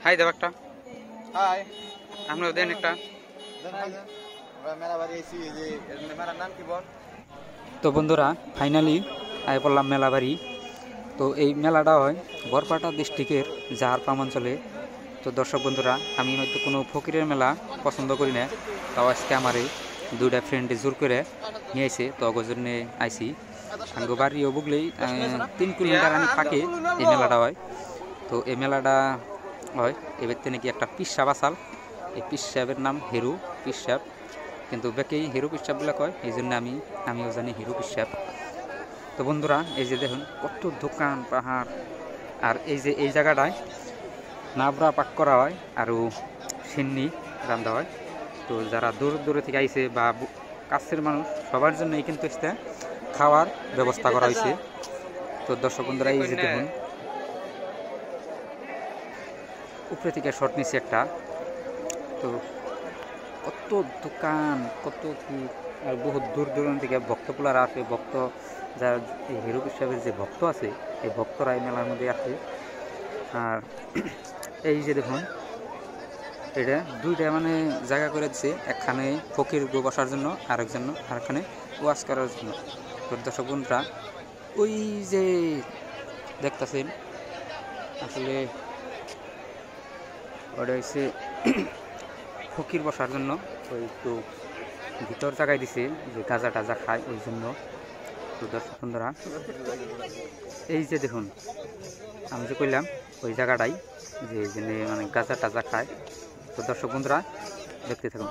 High দেব একটা high আপনিও দেন একটা। তো বন্ধুরা ফাইনালি আয় পড়লাম মেলাবাড়ি। তো এই মেলাটা হয় বরপাটা ডিস্ট্রিক্টের জাহার গ্রামাঞ্চলে। তো দর্শক বন্ধুরা, আমি হয়তো কোনো ফকিরের মেলা পছন্দ করি না, তাও আজকে আমার দুইটা ফ্রেন্ডে জোর করে নিয়ে আইছে, তো অগর জন্য আইসি। আঙ্গো বাড়িও বুগলেই 3 কিলোমিটার আমি ফাঁকে এই মেলাটা হয়। তো এই মেলাটা হয় এবার নাকি একটা পিসাব আসাল, এই পিসাবের নাম হিরু পিসাব, কিন্তু বেকেই হিরু পিসাবগুলো কয়, এই জন্য আমিও জানি হিরু পিসাব। তো বন্ধুরা, এই যে দেখুন কত দোকান পাহাড়, আর এই যে এই জায়গাটায় নাবড়া পাক করা হয় আরও সিন্নি রান্ধা হয়। তো যারা দূর দূরে থেকে আইছে বা কাছের মানুষ সবার জন্যই কিন্তু খাওয়ার ব্যবস্থা করা হয়েছে। তো দর্শক বন্ধুরা, এই যে দেখুন উপরে থেকে শর্ট নিচ্ছে একটা, তো কত দোকান কত কি, আর বহুত দূর দূরান্ত থেকে ভক্তপুলারা আসে। ভক্ত যারা এই হিরু পিসাবের যে ভক্ত আছে, এই ভক্তরা এই মেলার মধ্যে আসে। আর এই যে দেখুন এটা দুইটা মানে জায়গা করে দিচ্ছে, একখানে ফকির বসার জন্য, আরেকখানে ওয়াজ করার জন্য। তো দর্শক বন্ধুরা, ওই যে দেখতেছেন আসলে ওটা হচ্ছে ফকির বসার জন্য, ওই একটু ভিতর জায়গায় দিছে যে গাঁজা টাজা খায় ওই জন্য। তো দর্শক বন্ধুরা, এই যে দেখুন আমি যে কইলাম ওই জায়গাটাই যে মানে গাঁজা টাজা খায়। তো দর্শক বন্ধুরা দেখতে থাকুন।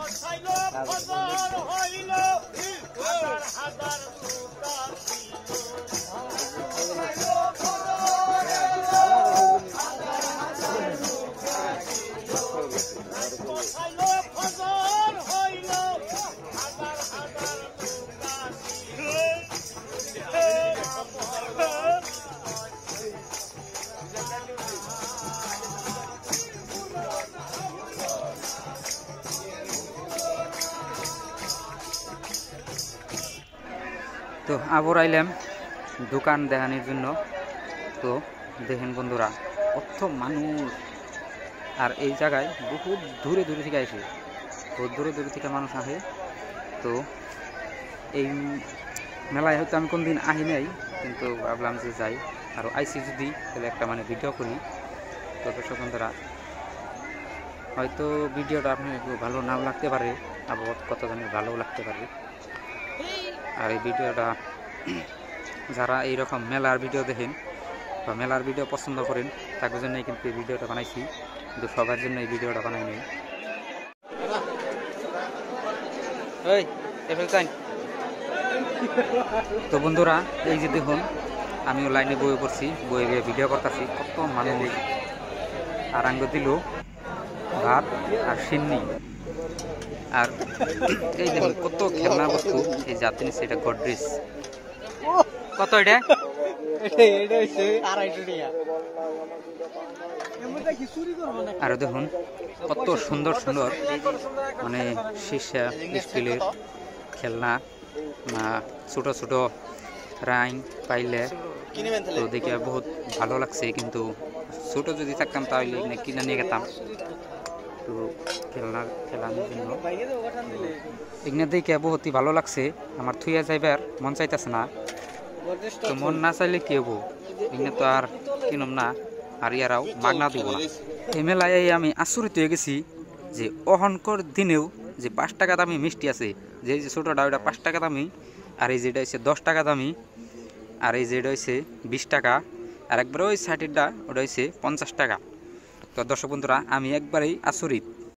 তো আবার আইলাম দোকান দেখানোর জন্য। তো দেখেন বন্ধুরা কত মানুষ, আর এই জায়গায় বহুত দূরে দূরে থেকে আসে, বহুত দূরে দূরে থেকে মানুষ আসে। তো এই মেলায় হয়তো আমি কোনদিন আহি নাই, কিন্তু ভাবলাম যে যাই, আর আইসি যদি তাহলে একটা মানে ভিডিও করি। তো দর্শক বন্ধুরা, হয়তো ভিডিওটা আপনার ভালো নাও লাগতে পারে, আবার কত জনের ভালোও লাগতে পারে। আর এই ভিডিওটা যারা এইরকম মেলার ভিডিও দেখেন বা মেলার ভিডিও পছন্দ করেন, তাদের জন্যই কিন্তু এই ভিডিওটা বানাইছি, কিন্তু সবার জন্য এই ভিডিওটা বানাই নাই। তো বন্ধুরা, এই যে দেখুন আমিও লাইনে বয়ে পড়ছি, বয়ে বয়ে ভিডিও করতেছি, কত মানুষ। আর আঙ্গ দিল ভাত আর সিন্নি, আর এই দেখুন কত খেলনা বস্তু। এই জাতি নিচ্ছে এটা গডরেজ, কত এটা? আর দেখুন কত সুন্দর সুন্দর মানে সীসা স্টিলের খেলনা, ছোট ছোট রাইং পাইলে তো দেখে বহুত ভালো লাগছে, কিন্তু ছোট যদি থাকতাম তাহলে কিনে নিয়ে গেতাম। তো খেলানোর জন্য এখানে দেখে বহুতই ভালো লাগছে, আমার থুইয়া যাইবার মন চাইতেছে না। তো মন না চাইলে কি হবো, এখানে তো আর কিনম না, আর ইয়ারাও মাগনা দিব না। এই মেলায় আমি আশ্চর্যিত হয়ে গেছি যে অহংকর দিনেও যে 5 টাকা দামি মিষ্টি আছে, যে ছোটোটা ওইটা 5 টাকা দামি, আর এই যেটা হচ্ছে 10 টাকা দামি, আর এই যেটা হচ্ছে 20 টাকা, আর একবারে ওই 60টা ওটা হচ্ছে 50 টাকা। তো দর্শক বন্ধুরা, আমি একবারেই আচরিত